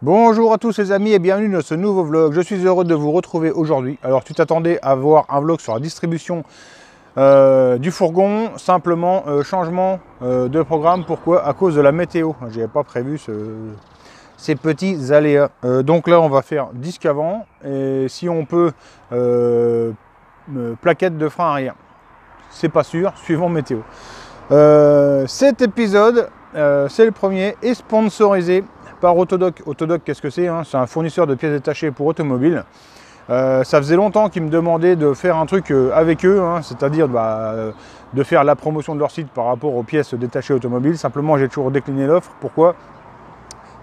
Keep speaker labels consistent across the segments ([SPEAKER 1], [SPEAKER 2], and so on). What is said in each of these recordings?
[SPEAKER 1] Bonjour à tous les amis et bienvenue dans ce nouveau vlog. Je suis heureux de vous retrouver aujourd'hui. Alors tu t'attendais à voir un vlog sur la distribution du fourgon, simplement changement de programme. Pourquoi? À cause de la météo. Je n'avais pas prévu ces petits aléas. Donc là on va faire disque avant et si on peut plaquette de frein arrière. C'est pas sûr, suivant météo. Cet épisode, c'est le premier, est sponsorisé par Autodoc. Autodoc, qu'est-ce que c'est, hein? C'est un fournisseur de pièces détachées pour automobiles. Ça faisait longtemps qu'ils me demandaient de faire un truc avec eux, hein, c'est-à-dire de faire la promotion de leur site par rapport aux pièces détachées automobiles. Simplement, j'ai toujours décliné l'offre. Pourquoi?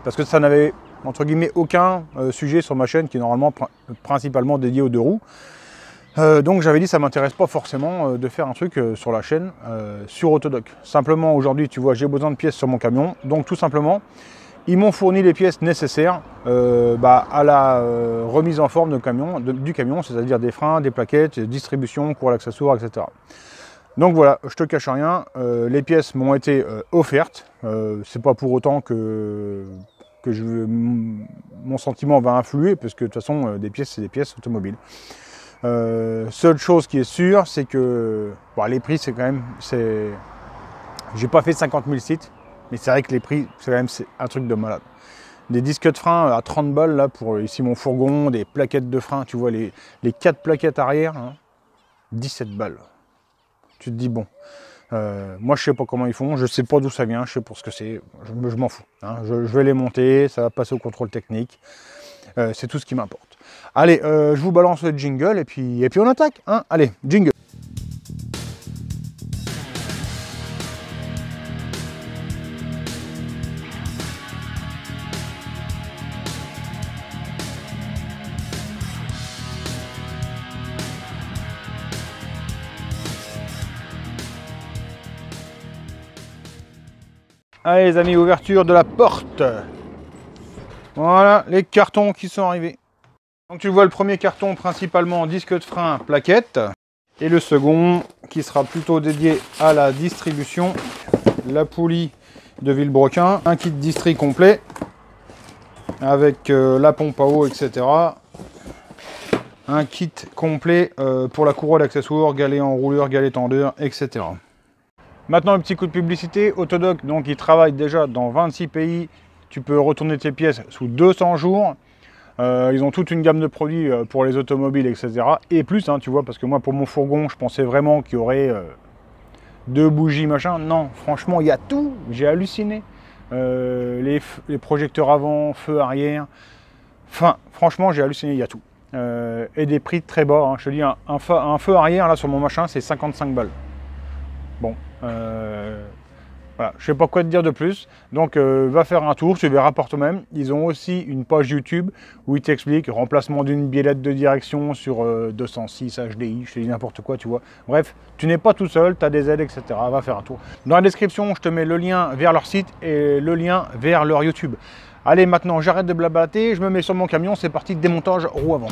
[SPEAKER 1] Parce que ça n'avait, entre guillemets, aucun sujet sur ma chaîne qui est normalement principalement dédié aux deux roues. Donc j'avais dit ça m'intéresse pas forcément de faire un truc sur la chaîne sur Autodoc. Simplement aujourd'hui tu vois j'ai besoin de pièces sur mon camion, donc tout simplement ils m'ont fourni les pièces nécessaires à la remise en forme du camion, c'est-à-dire des freins, des plaquettes, distribution, courroie d'accessoires, etc. Donc voilà, je te cache rien, les pièces m'ont été offertes, c'est pas pour autant que mon sentiment va influer, parce que de toute façon des pièces c'est des pièces automobiles. Seule chose qui est sûre, c'est que les prix, c'est quand même, j'ai pas fait 50 000 sites, mais c'est vrai que les prix, c'est quand même un truc de malade. Des disques de frein à 30 balles là pour ici mon fourgon, des plaquettes de frein, tu vois les 4 plaquettes arrière, hein, 17 balles. Tu te dis bon, moi je sais pas comment ils font, je sais pas d'où ça vient, je sais pas ce que c'est, je m'en fous. Hein, je vais les monter, ça va passer au contrôle technique, c'est tout ce qui m'importe. Allez, je vous balance le jingle et puis on attaque. Hein. Allez, jingle. Allez les amis, ouverture de la porte. Voilà, les cartons qui sont arrivés. Donc tu vois le premier carton principalement disque de frein, plaquette. Et le second qui sera plutôt dédié à la distribution. La poulie de Villebrequin. Un kit distri complet. Avec la pompe à eau, etc. Un kit complet pour la courroie d'accessoires, galet enrouleur, galet tendeur, etc. Maintenant un petit coup de publicité. Autodoc, donc il travaille déjà dans 26 pays. Tu peux retourner tes pièces sous 200 jours. Ils ont toute une gamme de produits pour les automobiles, etc. Et plus, hein, tu vois, parce que moi, pour mon fourgon, je pensais vraiment qu'il y aurait 2 bougies, machin. Non, franchement, il y a tout. J'ai halluciné. Les projecteurs avant, feu arrière. Enfin, franchement, j'ai halluciné, il y a tout. Et des prix très bas. Hein. Je te dis, un feu arrière, là, sur mon machin, c'est 55 balles. Bon. Voilà, je sais pas quoi te dire de plus, donc va faire un tour, tu verras par toi-même. Ils ont aussi une page YouTube où ils t'expliquent remplacement d'une biellette de direction sur 206 HDI, je te dis n'importe quoi, tu vois. Bref, tu n'es pas tout seul, tu as des aides, etc. Va faire un tour. Dans la description, je te mets le lien vers leur site et le lien vers leur YouTube. Allez, maintenant, j'arrête de blablater, je me mets sur mon camion, c'est parti, démontage roue avant.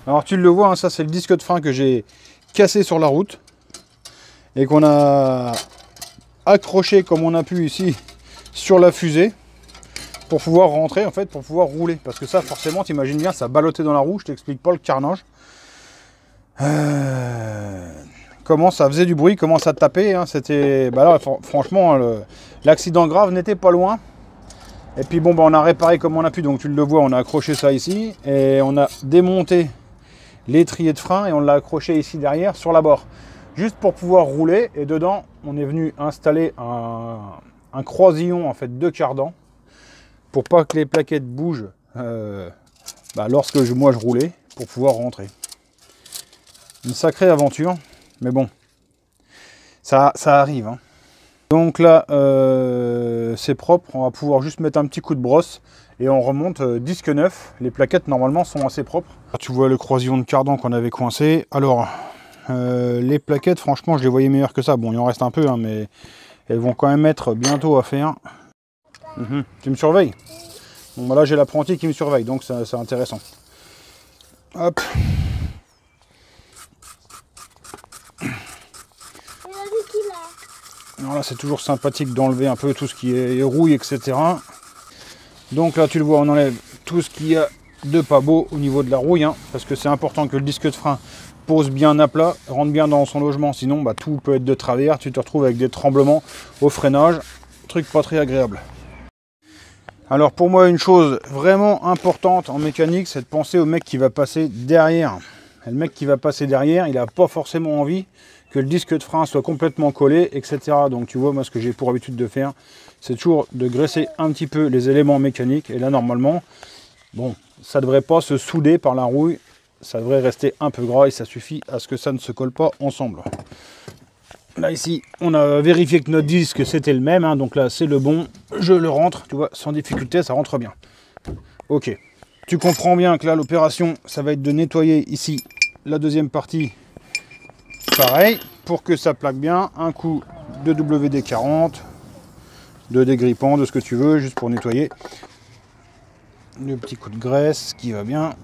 [SPEAKER 1] Alors tu le vois, hein, ça c'est le disque de frein que j'ai cassé sur la route et qu'on a accroché comme on a pu ici sur la fusée pour pouvoir rentrer, en fait, pour pouvoir rouler. Parce que ça, forcément, t'imagines bien, ça ballottait dans la roue, je t'explique pas le carnage. Comment ça faisait du bruit, comment ça tapait, hein, c'était... Bah là, franchement, l'accident grave n'était pas loin. Et puis bon, bah, on a réparé comme on a pu, donc tu le vois, on a accroché ça ici et on a démonté l'étrier de frein et on l'a accroché ici derrière sur la barre juste pour pouvoir rouler. Et dedans on est venu installer un croisillon en fait de cardan pour pas que les plaquettes bougent lorsque moi je roulais, pour pouvoir rentrer. Une sacrée aventure, mais bon, ça arrive, hein. Donc là c'est propre, on va pouvoir juste mettre un petit coup de brosse et on remonte disque neuf. Les plaquettes normalement sont assez propres. Là, tu vois le croisillon de cardan qu'on avait coincé. Alors Les plaquettes, franchement, je les voyais meilleures que ça. Bon, il en reste un peu, hein, mais elles vont quand même être bientôt à faire. Tu me surveilles? Bon, bah là, j'ai l'apprenti qui me surveille, donc c'est intéressant. Hop. Alors là, c'est toujours sympathique d'enlever un peu tout ce qui est rouille, etc. Donc là, tu le vois, on enlève tout ce qu'il y a de pas beau au niveau de la rouille, hein, parce que c'est important que le disque de frein pose bien à plat, rentre bien dans son logement, sinon bah, tout peut être de travers, tu te retrouves avec des tremblements au freinage, truc pas très agréable. Alors pour moi, une chose vraiment importante en mécanique, c'est de penser au mec qui va passer derrière. Et le mec qui va passer derrière, il n'a pas forcément envie que le disque de frein soit complètement collé, etc. Donc tu vois, moi ce que j'ai pour habitude de faire, c'est toujours de graisser un petit peu les éléments mécaniques. Et là, normalement, bon, ça ne devrait pas se souder par la rouille, ça devrait rester un peu gras et ça suffit à ce que ça ne se colle pas ensemble. Là ici, on a vérifié que notre disque c'était le même, hein, donc là c'est le bon, je le rentre, tu vois, sans difficulté, ça rentre bien. Ok, tu comprends bien que là l'opération, ça va être de nettoyer ici la deuxième partie, pareil, pour que ça plaque bien, un coup de WD-40, de dégrippant, de ce que tu veux, juste pour nettoyer. Le petit coup de graisse qui va bien.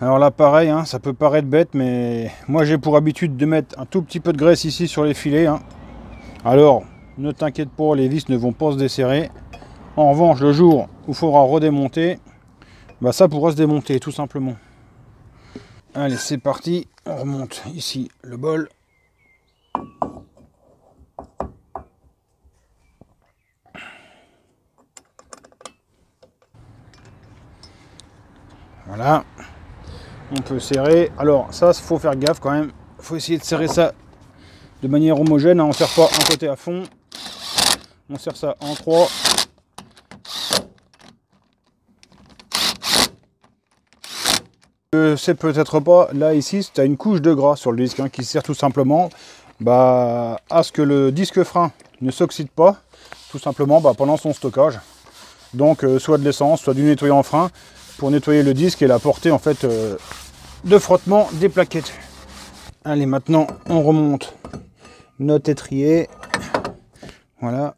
[SPEAKER 1] Alors là pareil, hein, ça peut paraître bête, mais moi j'ai pour habitude de mettre un tout petit peu de graisse ici sur les filets. Hein. Alors ne t'inquiète pas, les vis ne vont pas se desserrer. En revanche, le jour où il faudra redémonter, bah ça pourra se démonter tout simplement. Allez, c'est parti, on remonte ici le bol. Voilà, on peut serrer. Alors ça, il faut faire gaffe quand même. Il faut essayer de serrer ça de manière homogène. On ne serre pas un côté à fond. On serre ça en 3. C'est peut-être pas, là ici, tu as une couche de gras sur le disque hein, qui sert tout simplement bah, à ce que le disque frein ne s'oxyde pas, tout simplement bah, pendant son stockage. Donc soit de l'essence, soit du nettoyant frein pour nettoyer le disque et la portée en fait de frottement des plaquettes. Allez, maintenant on remonte notre étrier. Voilà.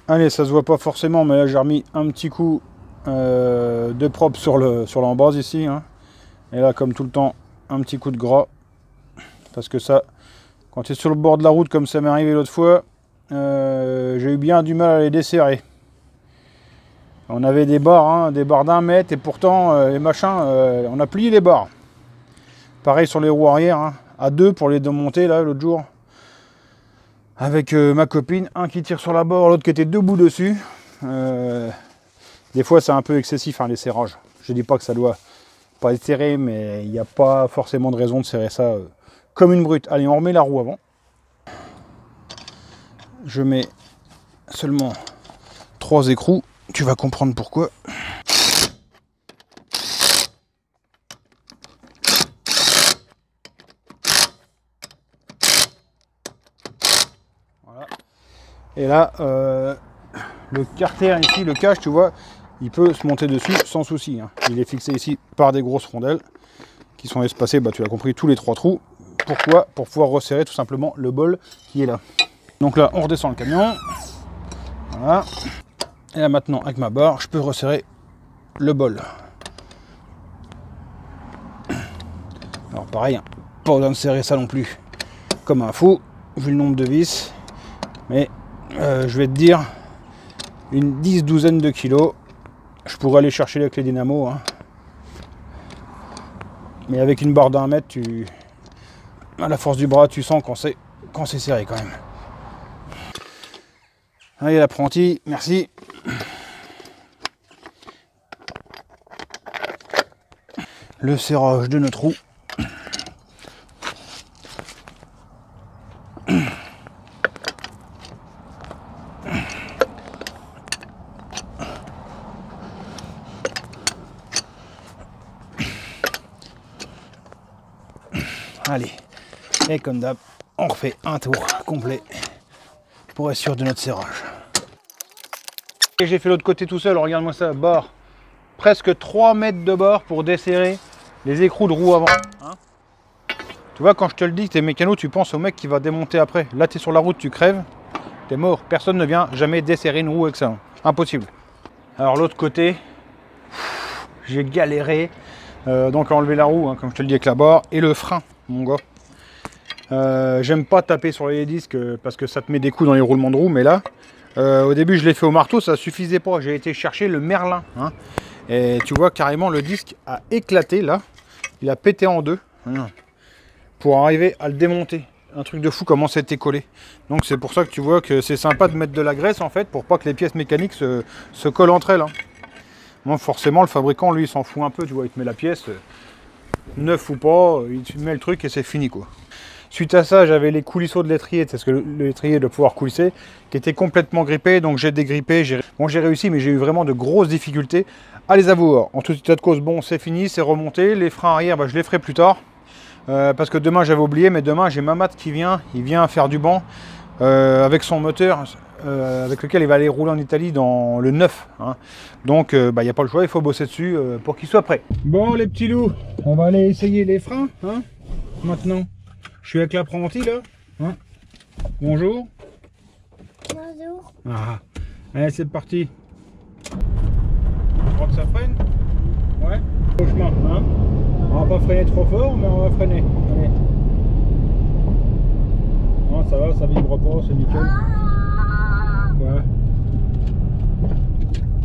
[SPEAKER 1] Allez, ça se voit pas forcément, mais là j'ai remis un petit coup de propre sur l'embase ici. Hein. Et là, comme tout le temps, un petit coup de gras. Parce que ça, quand tu es sur le bord de la route, comme ça m'est arrivé l'autre fois, j'ai eu bien du mal à les desserrer. On avait des barres, hein, des barres d'1 mètre, et pourtant, les machins, on a plié les barres. Pareil sur les roues arrière, hein, à 2 pour les démonter, là, l'autre jour. Avec ma copine, un qui tire sur la barre, l'autre qui était debout dessus. Des fois, c'est un peu excessif, hein, les serrages. Je dis pas que ça doit pas être serré, mais il n'y a pas forcément de raison de serrer ça comme une brute. Allez, on remet la roue avant. Je mets seulement 3 écrous. Tu vas comprendre pourquoi. Voilà. Et là, le carter ici, le cache, tu vois, il peut se monter dessus sans souci. Hein. Il est fixé ici par des grosses rondelles qui sont espacées, bah, tu l'as compris, tous les 3 trous. Pourquoi? Pour pouvoir resserrer tout simplement le bol qui est là. Donc là, on redescend le camion. Voilà. Et là maintenant, avec ma barre, je peux resserrer le bol. Alors pareil, hein, pas besoin de serrer ça non plus comme un fou, vu le nombre de vis. Mais je vais te dire, une 10-12aine de kilos. Je pourrais aller chercher avec les dynamos. Hein. Mais avec une barre d'1 mètre, à la force du bras, tu sens quand c'est serré quand même. Allez, l'apprenti, merci. Le serrage de notre roue. Allez, et comme d'hab, on refait un tour complet pour être sûr de notre serrage. Et j'ai fait l'autre côté tout seul, regarde-moi ça, bord. Presque 3 mètres de bord pour desserrer les écrous de roue avant. Hein, tu vois, quand je te le dis, t'es mécano, tu penses au mec qui va démonter après. Là, t'es sur la route, tu crèves, t'es mort. Personne ne vient jamais desserrer une roue avec ça. Hein. Impossible. Alors l'autre côté, j'ai galéré. Donc à enlever la roue, hein, comme je te le dis avec la barre, et le frein, mon gars. J'aime pas taper sur les disques parce que ça te met des coups dans les roulements de roue, mais là, au début je l'ai fait au marteau, ça suffisait pas. J'ai été chercher le Merlin. Hein, et tu vois carrément le disque a éclaté là, il a pété en deux pour arriver à le démonter. Un truc de fou comment c'était collé. Donc c'est pour ça que tu vois que c'est sympa de mettre de la graisse en fait pour pas que les pièces mécaniques se collent entre elles. Hein. Bon, forcément, le fabricant, lui, il s'en fout un peu, tu vois, il te met la pièce, neuf ou pas, il te met le truc et c'est fini, quoi. Suite à ça, j'avais les coulisseaux de l'étrier, c'est ce que l'étrier de pouvoir coulisser, qui était complètement grippé, donc j'ai dégrippé, j'ai réussi, mais j'ai eu vraiment de grosses difficultés à les avoir. En tout état de cause, bon, c'est fini, c'est remonté, les freins arrière, bah, je les ferai plus tard, parce que demain, j'avais oublié, mais demain, j'ai Mamat qui vient, il vient faire du banc, avec son moteur, avec lequel il va aller rouler en Italie dans le 9. Hein. Donc il n'y a pas le choix, il faut bosser dessus pour qu'il soit prêt. Bon les petits loups, on va aller essayer les freins. Hein, maintenant, je suis avec l'apprenti là. Hein. Bonjour.
[SPEAKER 2] Bonjour.
[SPEAKER 1] Ah. Allez c'est parti. Je crois que ça freine. Ouais. Au chemin. Hein. On va pas freiner trop fort, mais on va freiner. Allez. Non, ça va, ça vibre pas, c'est nickel. Ouais.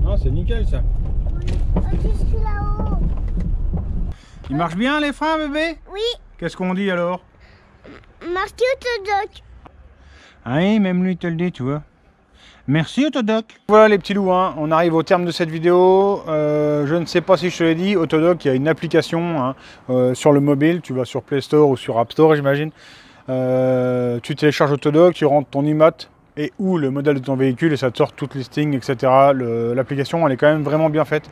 [SPEAKER 1] Ah, c'est nickel ça.
[SPEAKER 2] Oui. Jusque là-haut.
[SPEAKER 1] Il marche bien les freins, bébé?
[SPEAKER 2] Oui.
[SPEAKER 1] Qu'est-ce qu'on dit alors?
[SPEAKER 2] Merci Autodoc.
[SPEAKER 1] Ah oui, même lui te le dit, tu vois. Merci Autodoc. Voilà les petits loups, hein. On arrive au terme de cette vidéo. Je ne sais pas si je te l'ai dit, Autodoc, il y a une application hein, sur le mobile. Tu vas sur Play Store ou sur App Store, j'imagine. Tu télécharges Autodoc, tu rentres ton IMAT et ou le modèle de ton véhicule et ça te sort tout listing, etc. L'application, elle est quand même vraiment bien faite.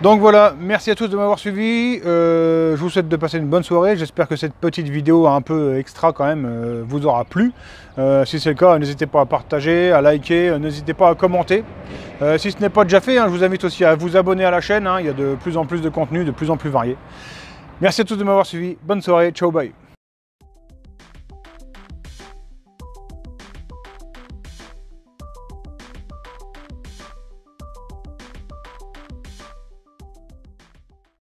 [SPEAKER 1] Donc voilà, merci à tous de m'avoir suivi. Je vous souhaite de passer une bonne soirée. J'espère que cette petite vidéo un peu extra quand même vous aura plu. Si c'est le cas, n'hésitez pas à partager, à liker, n'hésitez pas à commenter. Si ce n'est pas déjà fait, hein, je vous invite aussi à vous abonner à la chaîne. Hein, il y a de plus en plus de contenu, de plus en plus varié. Merci à tous de m'avoir suivi. Bonne soirée, ciao, bye.